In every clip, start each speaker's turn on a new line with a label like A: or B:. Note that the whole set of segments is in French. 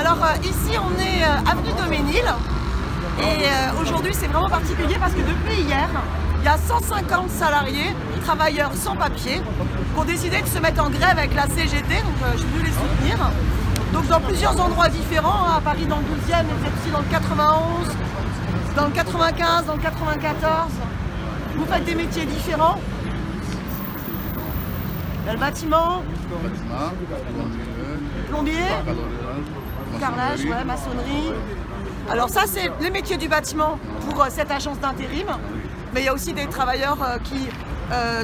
A: Alors ici on est avenue Daumesnil et aujourd'hui c'est vraiment particulier parce que depuis hier, il y a 150 salariés, travailleurs sans papier, qui ont décidé de se mettre en grève avec la CGT, donc je suis venue les soutenir. Donc dans plusieurs endroits différents, à Paris dans le 12e, mais aussi dans le 91, dans le 95, dans le 94. Vous faites des métiers différents. Il y a le bâtiment, plombier, carrelage, ouais, maçonnerie. Alors ça c'est les métiers du bâtiment pour cette agence d'intérim. Mais il y a aussi des travailleurs qui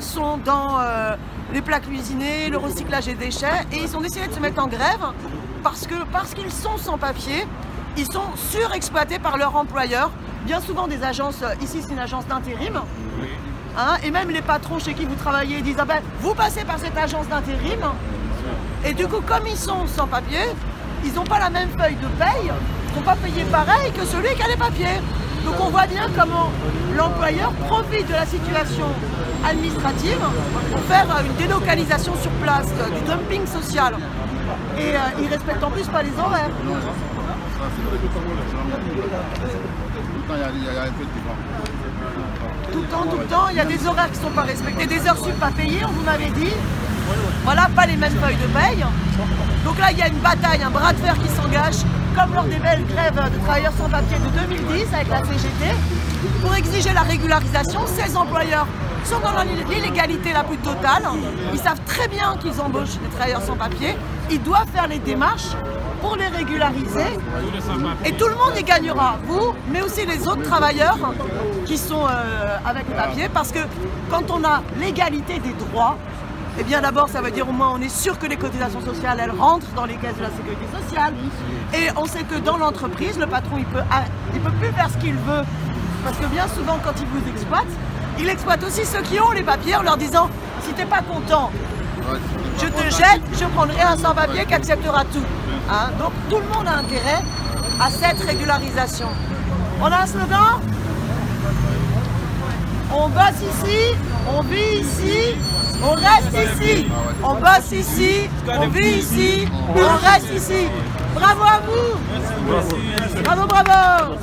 A: sont dans les plats cuisinés, le recyclage des déchets, et ils ont décidé de se mettre en grève parce qu'ils sont sans papier, ils sont surexploités par leur employeur. Bien souvent des agences, ici c'est une agence d'intérim, hein, et même les patrons chez qui vous travaillez disent ah ben, vous passez par cette agence d'intérim, et du coup comme ils sont sans papier, ils n'ont pas la même feuille de paye, ils ne sont pas payés pareil que celui qui a les papiers. Donc on voit bien comment l'employeur profite de la situation administrative pour faire une délocalisation sur place, du dumping social. Et ils ne respectent en plus pas les horaires. Tout le temps, il y a des horaires qui ne sont pas respectés, des heures sup pas payées, on vous m'avait dit. Voilà, pas les mêmes feuilles de paye. Donc là, il y a une bataille, un bras de fer qui s'engage, comme lors des belles grèves de travailleurs sans papier de 2010 avec la CGT, pour exiger la régularisation. Ces employeurs sont dans l'illégalité la plus totale. Ils savent très bien qu'ils embauchent des travailleurs sans papier. Ils doivent faire les démarches pour les régulariser. Et tout le monde y gagnera, vous, mais aussi les autres travailleurs qui sont avec le papier, parce que quand on a l'égalité des droits, eh bien d'abord ça veut dire au moins on est sûr que les cotisations sociales elles rentrent dans les caisses de la sécurité sociale, et on sait que dans l'entreprise le patron il peut plus faire ce qu'il veut, parce que bien souvent quand il vous exploite, il exploite aussi ceux qui ont les papiers en leur disant si t'es pas content je te jette, je prendrai un sans-papier qui acceptera tout, hein. Donc tout le monde a intérêt à cette régularisation. On a un slogan, on bosse ici, on vit ici, on reste ici, on bosse ici, on vit ici, on reste ici. Bravo à vous. Bravo, bravo.